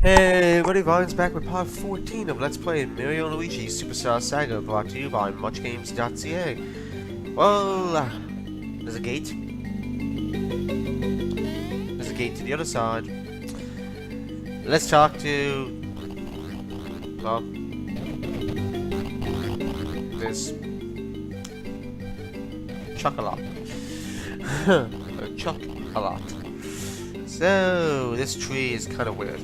Hey everybody, Ryan's back with part 14 of Let's Play Mario and Luigi Superstar Saga, brought to you by MuchGames.ca. Well, there's a gate. There's a gate to the other side. Let's talk to... well... this... Chocolate. Chocolate. So, this tree is kind of weird.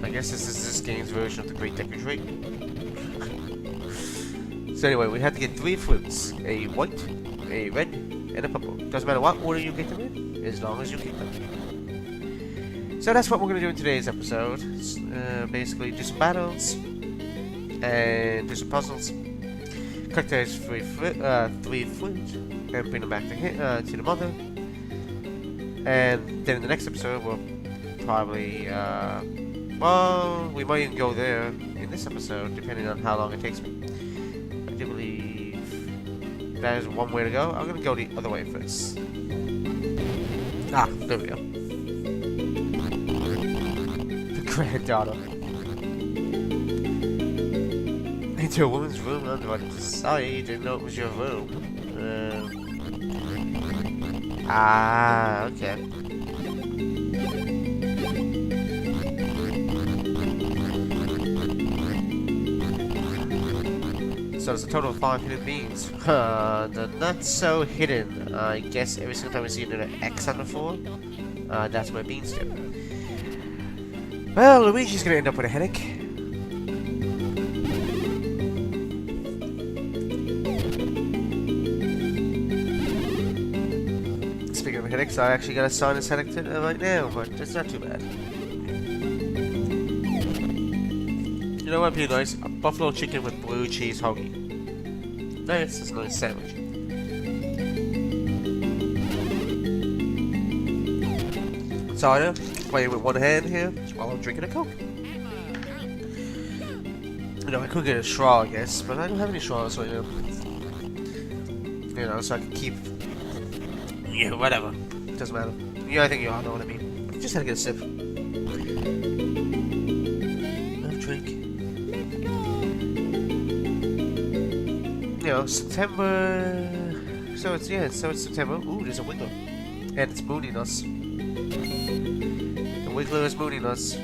I guess this is this game's version of the Great Deku Tree. So anyway, we have to get 3 fruits. A white, a red, and a purple. Doesn't matter what order you get them in, as long as you get them. So that's what we're going to do in today's episode. Basically, do some battles, and do some puzzles. Collect those 3 fruit, and bring them back to the mother. And then in the next episode, we'll probably, well, we might even go there in this episode, depending on how long it takes me. I do believe that is one way to go. I'm going to go the other way first. Ah, there we go. The granddaughter. Into a woman's room. I'm like, sorry, didn't know it was your room. Okay. So there's a total of 5 hidden beans. They're not so hidden. I guess every single time we see another X on the floor, that's where beans do. Well, Luigi's gonna end up with a headache. Speaking of headaches, I actually got a sinus headache right now, but it's not too bad. You know what would be nice? A buffalo chicken with blue cheese hoagie. Nice, that's a nice sandwich. So I know, playing with one hand here while I'm drinking a Coke. You know, I could get a straw, I guess, but I don't have any straws right now. You know, so I can keep... yeah, whatever. Doesn't matter. Yeah, I think you all know what I mean. Just had to get a sip. Have a drink. You know, September... so it's September. Ooh, there's a Wiggler. And it's mooning us. The Wiggler is mooning us.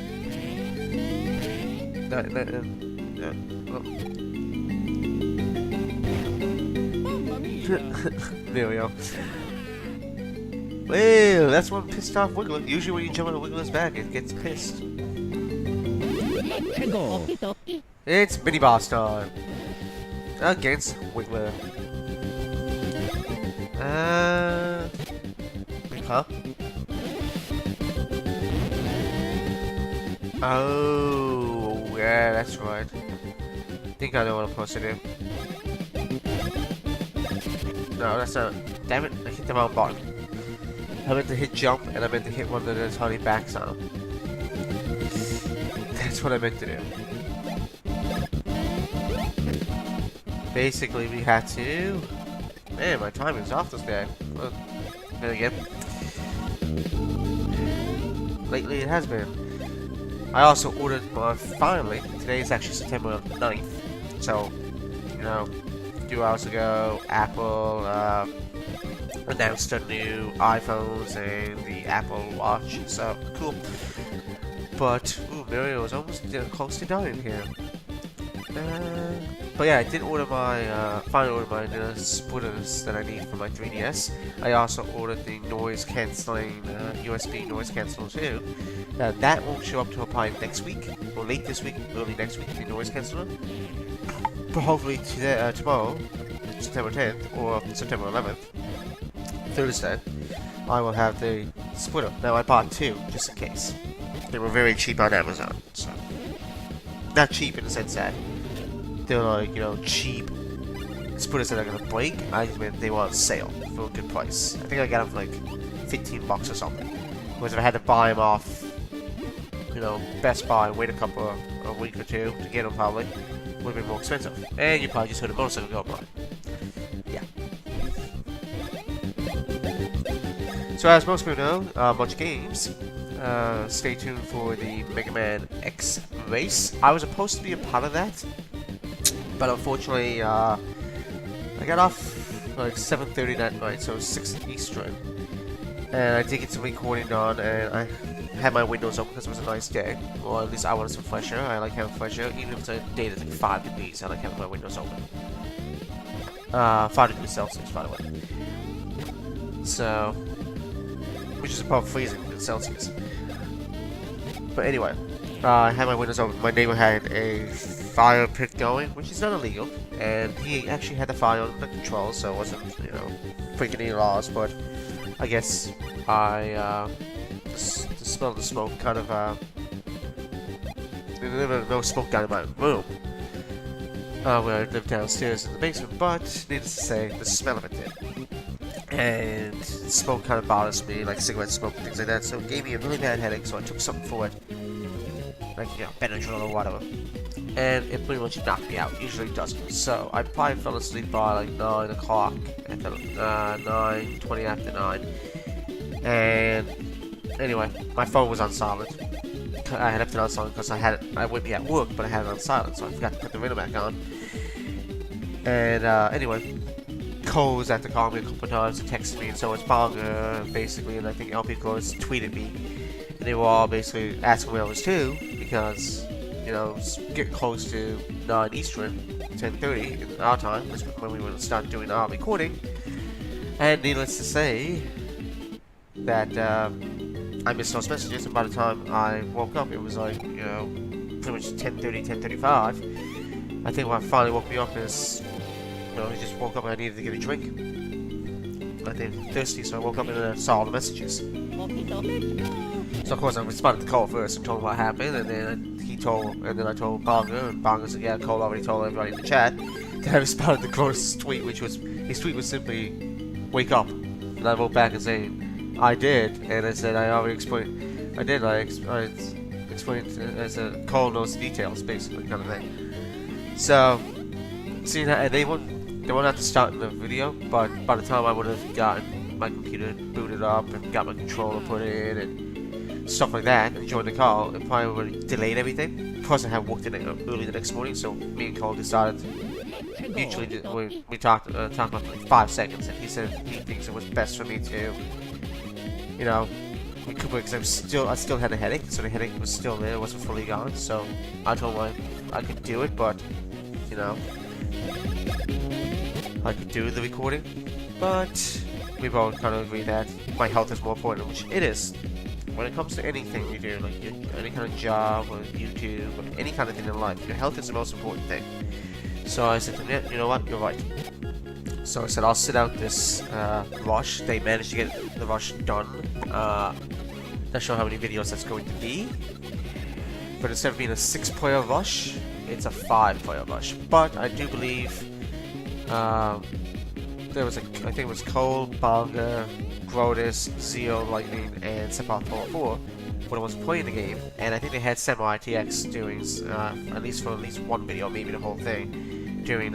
There we go. Well, that's one pissed off Wiggler. Usually when you jump on a Wiggler's back, it gets pissed. It's mini boss time. Against Wiggler. Huh? Oh, yeah, that's right. I think I know what I'm supposed to do. No, that's not. Damn it, I hit the wrong button. I meant to hit jump, and I meant to hit one of the tiny backs on him. That's what I meant to do. Basically, we had to... man, my timing's off this day. Well, then again. Lately it has been. I also ordered my... finally, today is actually September 9th. So, you know, a few hours ago, Apple, announced their new iPhones and the Apple Watch, so cool. But ooh, Mario is almost close to dying here. But yeah, I did order my finally ordered my splitters that I need for my 3DS. I also ordered the noise cancelling USB noise canceller too. That won't show up till probably next week, or late this week, early next week. The noise canceller, but hopefully today, tomorrow, September 10th or September 11th. Thursday, I will have the splitter. Now I bought 2 just in case. They were very cheap on Amazon, so not cheap in the sense that they're like, you know, cheap splitters that are gonna break. I just meant they were on sale for a good price. I think I got them for like $15 or something. Whereas if I had to buy them off, you know, Best Buy, wait a week or 2 to get them, probably would have been more expensive. And you probably just heard a motorcycle go by. Yeah. So as most people know, Munch Games, stay tuned for the Mega Man X race. I was supposed to be a part of that, but unfortunately, I got off like 7:30 that night, so 6 Eastern, and I did get some recording done, and I had my windows open because it was a nice day. Or at least I wanted some fresh air. I like having fresh air, even if it's a day that's like 5 degrees. I like having my windows open. 5 degrees Celsius, by the way. So, which is above freezing in Celsius. But anyway, I had my windows open. My neighbor had a fire pit going, which is not illegal, and he actually had the fire under control, so it wasn't, you know, breaking any laws. But I guess the smell of the smoke kind of there was no smoke down in my room where I lived downstairs in the basement. But needless to say, the smell of it did. And smoke kind of bothers me, like cigarette smoke and things like that, so it gave me a really bad headache, so I took something for it, like, you know, Benadryl or whatever, and it pretty much knocked me out. Usually it doesn't. So I probably fell asleep by like 9 o'clock, 9:20 after 9, and anyway, my phone was on silent. I had left it on silent because I would be at work, but I had it on silent, so I forgot to put the radio back on. And anyway, Cole was at to call me a couple of times and texted me, and so was Bonga, basically, and I think LP Close tweeted me. And they were all basically asking where I was too, because, you know, it's getting close to 9 Eastern, 10:30 in our time, that's when we would start doing our recording. And needless to say, that I missed those messages, and by the time I woke up, it was like, you know, pretty much 10:30, 10:35. I think what finally woke me up is, you know, I just woke up and I needed to get a drink. I think thirsty, so I woke up and I saw all the messages. So of course I responded to Cole first and told him what happened, and then I told Bonga, and Bonga said, yeah, Cole already told everybody in the chat. Then I responded to Cole's tweet, his tweet was simply, wake up. And I wrote back and saying, I did, and I said I already explained, I explained, I said, Cole knows the details, basically, kind of thing. So, seeing that, and they won't have to start in the video, but by the time I would have gotten my computer booted up and got my controller put in and stuff like that and joined the call, it probably would have delayed everything. Plus I had worked in it early the next morning, so me and Cole decided mutually, we talked about like 5 seconds, and he said he thinks it was best for me to, you know, recuperate, because I still had a headache, so the headache was still there, it wasn't fully gone, so I told him I could do it, but, you know, I could do the recording, but we both kind of agree that my health is more important, which it is. When it comes to anything you do, like any kind of job or YouTube or any kind of thing in life, your health is the most important thing. So I said to him, yeah, you know what, you're right. So I said I'll sit out this rush. They managed to get the rush done. Not sure how many videos that's going to be, but instead of being a 6-player rush, it's a 5-player rush. But I do believe there was I think it was Cole, Bonga, Grotus, Zeo, Lightning, and Sepultura 4 were the ones playing the game, and I think they had Samurai TX doing at least one video, maybe the whole thing, doing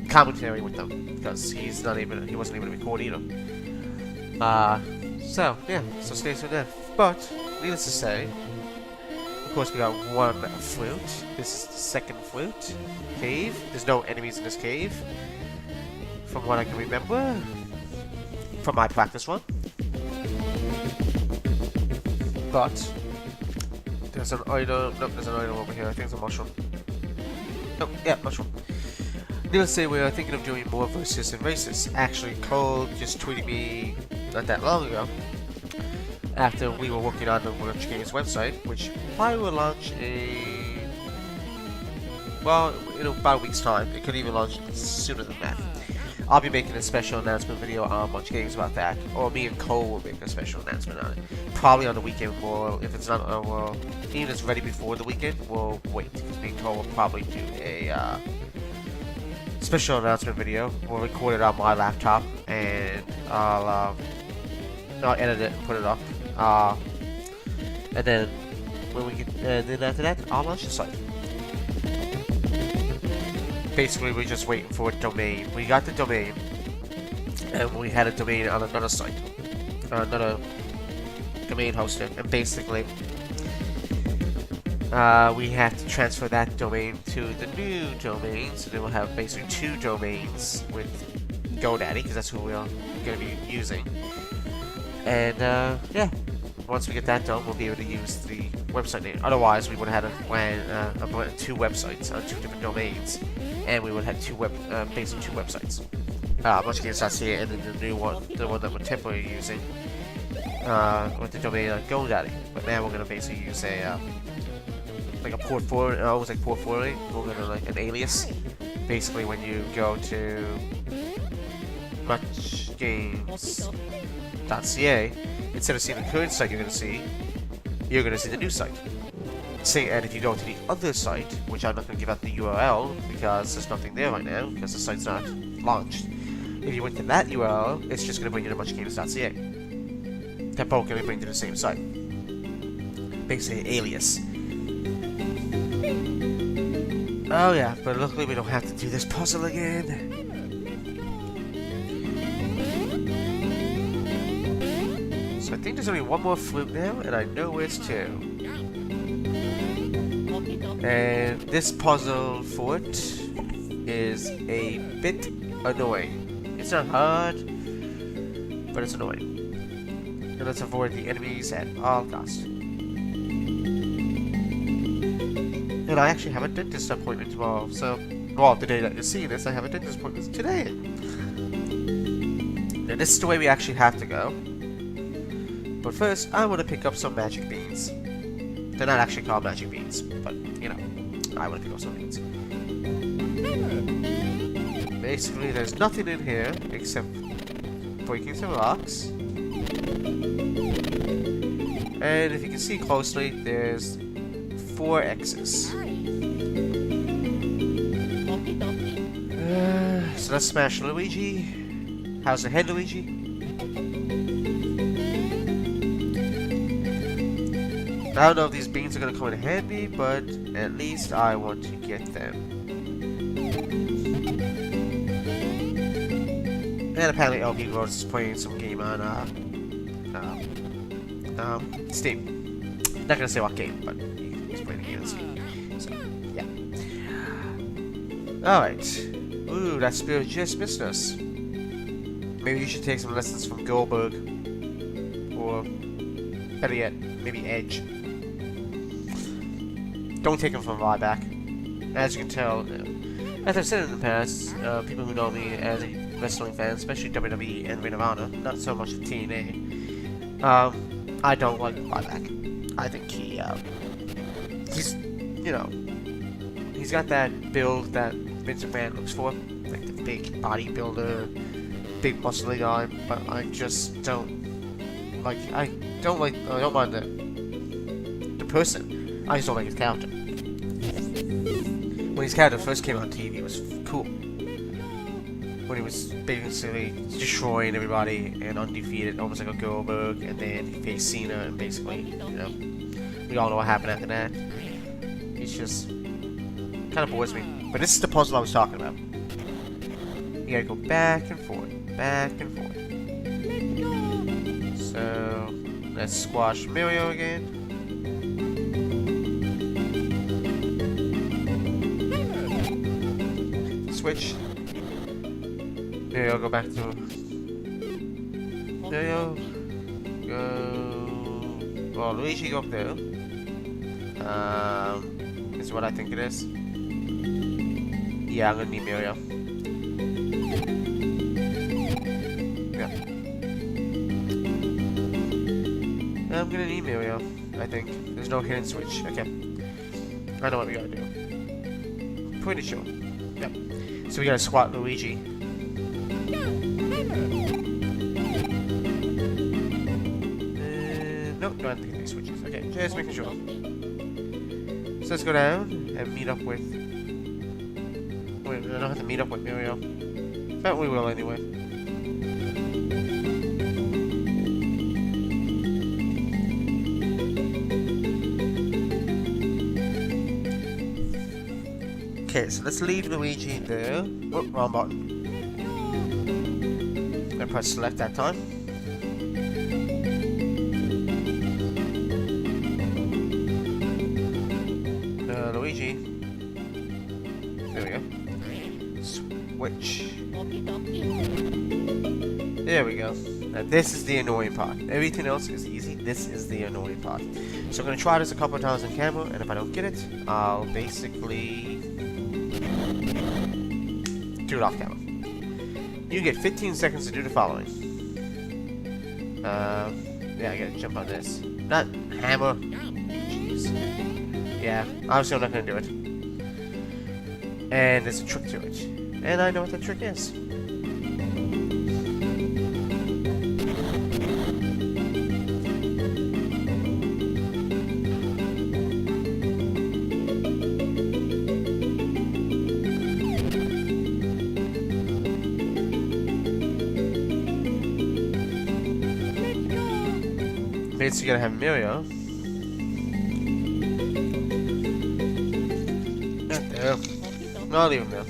commentary with them, because he wasn't able to record either. So yeah, so stay tuned there. But needless to say, of course we got one fruit. This is the second fruit cave. There's no enemies in this cave, from what I can remember from my practice run. But there's an item. Nope, there's an item over here. I think it's a mushroom. Nope, yeah, mushroom. Needless to say, we are thinking of doing more versus and races. Actually, Cole just tweeted me not that long ago, after we were working on the Munch Games website, which probably will launch in about a week's time. It could even launch sooner than that. I'll be making a special announcement video on Munch Games about that, or me and Cole will make a special announcement on it. Probably on the weekend, if it's not, even if it's ready before the weekend, we'll wait, because me and Cole will probably do a special announcement video. We'll record it on my laptop, and I'll edit it and put it up. And then then after that, I'll launch the site. Basically, we're just waiting for a domain. We got the domain, and we had a domain on another site, another domain hoster, and basically we have to transfer that domain to the new domain, so then we'll have basically 2 domains with GoDaddy, because that's who we're going to be using. And yeah, once we get that done, we'll be able to use the website name. Otherwise, we would have had 2 websites on 2 different domains, and we would have basically 2 websites. MuchGames.ca, and then the new one, the one that we're temporarily using, with the domain on GoDaddy. But now we're going to basically use a like a port forward, almost like port forwarding. We're going to like an alias. Basically, when you go to MuchGames.ca, instead of seeing the current site you're going to see the new site. And if you go to the other site, which I'm not going to give out the URL because there's nothing there right now because the site's not launched. If you went to that URL, it's just going to bring you to MuchGames.ca. They're both going to bring you to the same site. Basically, alias. Oh yeah, but luckily we don't have to do this puzzle again. So I think there's only one more flute now, and I know it's 2. And this puzzle for it is a bit annoying. It's not hard, but it's annoying. And let's avoid the enemies at all costs. And I actually have a dentist appointment tomorrow, so... Well, the day that you're seeing this, I have a dentist appointment today. Now, this is the way we actually have to go. But first, I want to pick up some magic beans. They're not actually called magic beans, but, you know, I want to pick up some beans. Basically, there's nothing in here except breaking some rocks. And if you can see closely, there's 4 X's. So let's smash Luigi. How's the head, Luigi? I don't know if these beans are going to come in handy, but at least I want to get them. And apparently LP Rhodes is playing some game on Steam. Not going to say what game, but he's playing a game on Steam. So, yeah. Alright. Ooh, that spirit just missed us. Maybe you should take some lessons from Goldberg. Or, better yet, maybe Edge. Don't take them from Ryback. As you can tell, as I've said in the past, people who know me as a wrestling fan, especially WWE and Ring of Honor, not so much TNA, I don't like Ryback. I think he's, you know, he's got that build that Vince McMahon looks for, like the big bodybuilder, big muscly guy, but I just don't mind the person. I just don't like his character. When his character first came on TV, it was cool. When he was basically destroying everybody and undefeated, almost like a Goldberg, and then he faced Cena, and basically, you know, we all know what happened after that. He's just kind of bores me. But this is the puzzle I was talking about. You gotta go back and forth, back and forth. So let's squash Mario again. Switch. Mario, go back to Mario. Go. Well, Luigi, go up there. Is what I think it is. Yeah, I'm gonna need Mario. Yeah. I'm gonna need Mario, I think. There's no hidden switch. Okay. I know what we gotta do. Pretty sure. Yep. So we gotta squat Luigi. Nope, don't have to hit these switches. Okay, just making sure. So let's go down and meet up with... Wait, I don't have to meet up with Mario. But we will anyway. Okay, so let's leave Luigi there. Oh, wrong button. I'm press select that time. Luigi. There we go. Switch. There we go. Now this is the annoying part. Everything else is easy. This is the annoying part. So I'm going to try this a couple of times on camera, and if I don't get it, I'll basically do it off camera. You get 15 seconds to do the following. Yeah, I gotta jump on this. Not hammer. Jeez. Yeah, obviously I'm not gonna do it. And there's a trick to it. And I know what the trick is. Basically, you're gonna have Mario. Not there. No, I'll leave him there.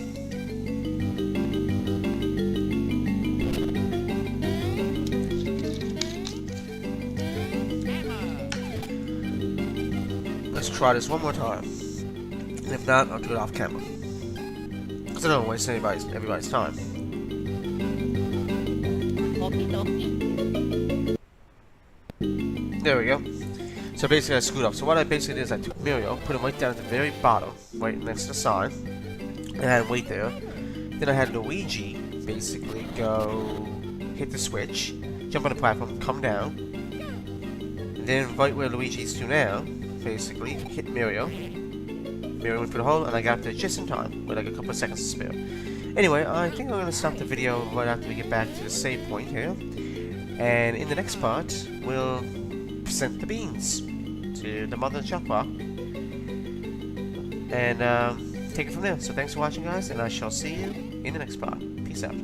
Let's try this one more time. And if not, I'll do it off camera. Because I don't want to waste everybody's time. There we go. So basically I screwed up. So what I basically did is I took Mario, put him right down at the very bottom, right next to the sign, and I had him wait there. Then I had Luigi basically go hit the switch, jump on the platform, come down, and then right where Luigi's to now, basically hit Mario. Mario went through the hole, and I got up there just in time, with like a couple of seconds to spare. Anyway, I think I'm going to stop the video right after we get back to the save point here. And in the next part, we'll present the beans to the mother chopper and take it from there. So thanks for watching, guys, and I shall see you in the next part. Peace out.